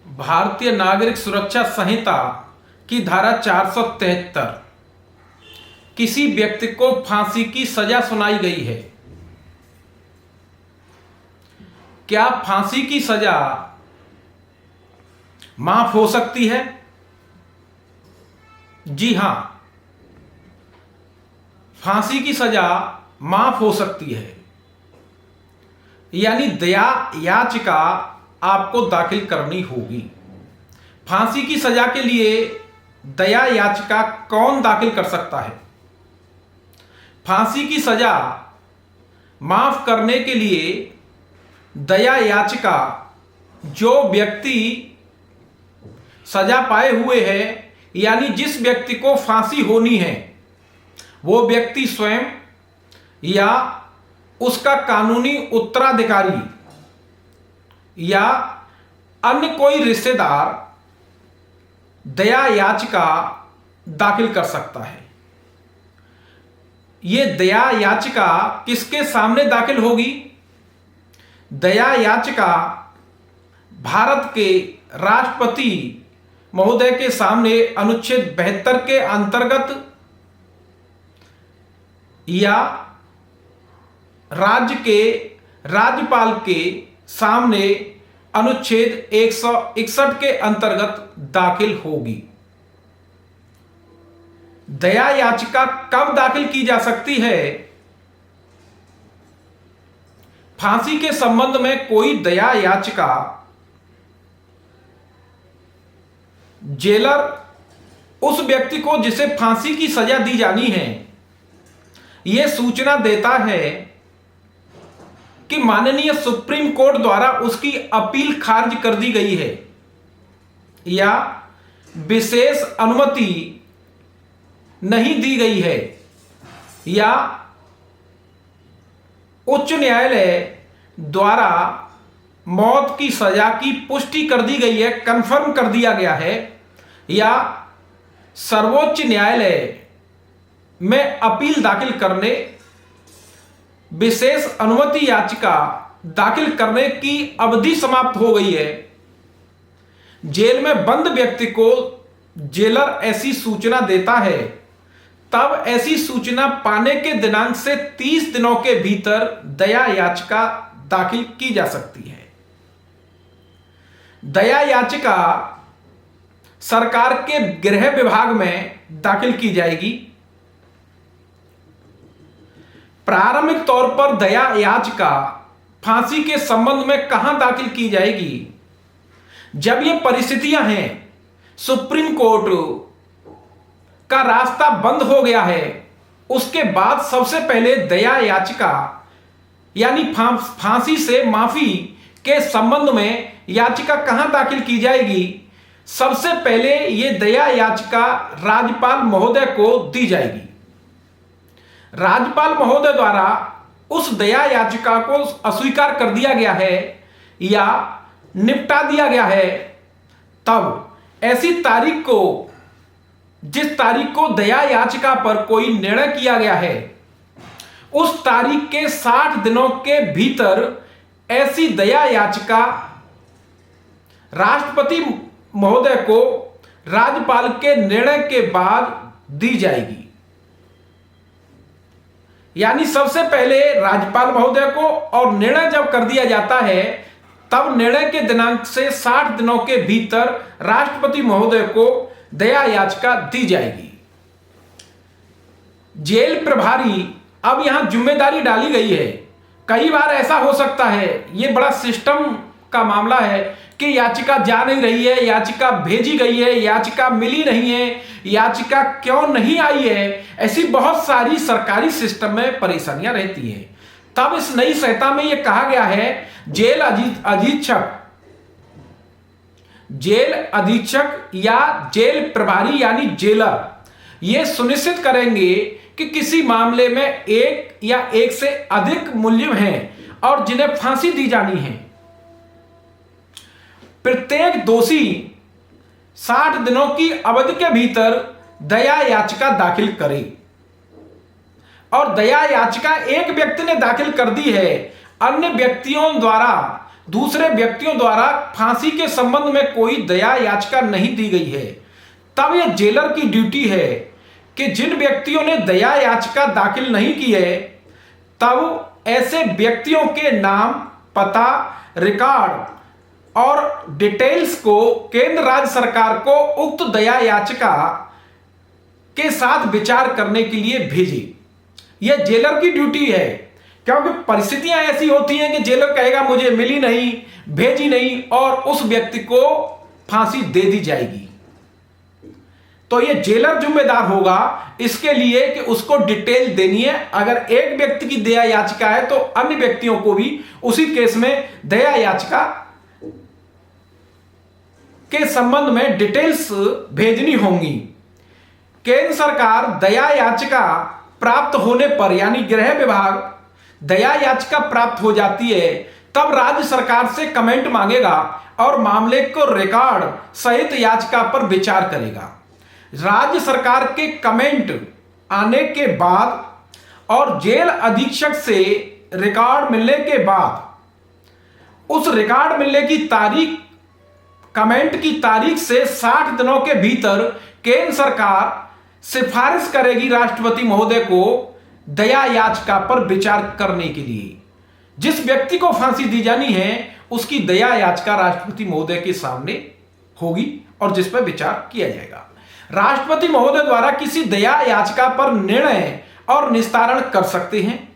भारतीय नागरिक सुरक्षा संहिता की धारा 473 किसी व्यक्ति को फांसी की सजा सुनाई गई है। क्या फांसी की सजा माफ हो सकती है? जी हां, फांसी की सजा माफ हो सकती है। यानी दया याचिका आपको दाखिल करनी होगी। फांसी की सजा के लिए दया याचिका कौन दाखिल कर सकता है? फांसी की सजा माफ करने के लिए दया याचिका जो व्यक्ति सजा पाए हुए है, यानी जिस व्यक्ति को फांसी होनी है, वो व्यक्ति स्वयं या उसका कानूनी उत्तराधिकारी या अन्य कोई रिश्तेदार दया याचिका दाखिल कर सकता है। यह दया याचिका किसके सामने दाखिल होगी? दया याचिका भारत के राष्ट्रपति महोदय के सामने अनुच्छेद 72 के अंतर्गत या राज्य के राज्यपाल के सामने अनुच्छेद 161 के अंतर्गत दाखिल होगी। दया याचिका कब दाखिल की जा सकती है? फांसी के संबंध में कोई दया याचिका जेलर उस व्यक्ति को जिसे फांसी की सजा दी जानी है, यह सूचना देता है कि माननीय सुप्रीम कोर्ट द्वारा उसकी अपील खारिज कर दी गई है या विशेष अनुमति नहीं दी गई है या उच्च न्यायालय द्वारा मौत की सजा की पुष्टि कर दी गई है, कंफर्म कर दिया गया है, या सर्वोच्च न्यायालय में अपील दाखिल करने, विशेष अनुमति याचिका दाखिल करने की अवधि समाप्त हो गई है। जेल में बंद व्यक्ति को जेलर ऐसी सूचना देता है, तब ऐसी सूचना पाने के दिनांक से 30 दिनों के भीतर दया याचिका दाखिल की जा सकती है। दया याचिका सरकार के गृह विभाग में दाखिल की जाएगी। प्रारंभिक तौर पर दया याचिका फांसी के संबंध में कहां दाखिल की जाएगी? जब ये परिस्थितियां हैं, सुप्रीम कोर्ट का रास्ता बंद हो गया है, उसके बाद सबसे पहले दया याचिका यानी फांसी से माफी के संबंध में याचिका कहां दाखिल की जाएगी? सबसे पहले यह दया याचिका राज्यपाल महोदय को दी जाएगी। राज्यपाल महोदय द्वारा उस दया याचिका को अस्वीकार कर दिया गया है या निपटा दिया गया है, तब ऐसी तारीख को, जिस तारीख को दया याचिका पर कोई निर्णय किया गया है, उस तारीख के 60 दिनों के भीतर ऐसी दया याचिका राष्ट्रपति महोदय को राज्यपाल के निर्णय के बाद दी जाएगी। यानी सबसे पहले राज्यपाल महोदय को, और निर्णय जब कर दिया जाता है तब निर्णय के दिनांक से 60 दिनों के भीतर राष्ट्रपति महोदय को दया याचिका दी जाएगी। जेल प्रभारी, अब यहां जिम्मेदारी डाली गई है। कई बार ऐसा हो सकता है, यह बड़ा सिस्टम का मामला है कि याचिका जा नहीं रही है, याचिका भेजी गई है, याचिका मिली नहीं है, याचिका क्यों नहीं आई है, ऐसी बहुत सारी सरकारी सिस्टम में परेशानियां रहती हैं। तब इस नई संहिता में यह कहा गया है, जेल अधीक्षक या जेल प्रभारी यानी जेलर यह सुनिश्चित करेंगे कि किसी मामले में एक या एक से अधिक मुलजिम हैं और जिन्हें फांसी दी जानी है, प्रत्येक दोषी 60 दिनों की अवधि के भीतर दया याचिका दाखिल करे। और दया याचिका एक व्यक्ति ने दाखिल कर दी है, अन्य व्यक्तियों द्वारा दूसरे व्यक्तियों द्वारा फांसी के संबंध में कोई दया याचिका नहीं दी गई है, तब यह जेलर की ड्यूटी है कि जिन व्यक्तियों ने दया याचिका दाखिल नहीं की है, तब ऐसे व्यक्तियों के नाम, पता, रिकॉर्ड और डिटेल्स को केंद्र राज्य सरकार को उक्त दया याचिका के साथ विचार करने के लिए भेजे। यह जेलर की ड्यूटी है, क्योंकि परिस्थितियां ऐसी होती हैं कि जेलर कहेगा मुझे मिली नहीं, भेजी नहीं, और उस व्यक्ति को फांसी दे दी जाएगी। तो यह जेलर जिम्मेदार होगा इसके लिए कि उसको डिटेल देनी है। अगर एक व्यक्ति की दया याचिका है तो अन्य व्यक्तियों को भी उसी केस में दया याचिका के संबंध में डिटेल्स भेजनी होंगी। केंद्र सरकार दया याचिका प्राप्त होने पर, यानी गृह विभाग दया याचिका प्राप्त हो जाती है, तब राज्य सरकार से कमेंट मांगेगा और मामले को रिकॉर्ड सहित याचिका पर विचार करेगा। राज्य सरकार के कमेंट आने के बाद और जेल अधीक्षक से रिकॉर्ड मिलने के बाद उस रिकॉर्ड मिलने की तारीख, कमेंट की तारीख से 60 दिनों के भीतर केंद्र सरकार सिफारिश करेगी राष्ट्रपति महोदय को दया याचिका पर विचार करने के लिए। जिस व्यक्ति को फांसी दी जानी है उसकी दया याचिका राष्ट्रपति महोदय के सामने होगी और जिस पर विचार किया जाएगा। राष्ट्रपति महोदय द्वारा किसी दया याचिका पर निर्णय और निस्तारण कर सकते हैं।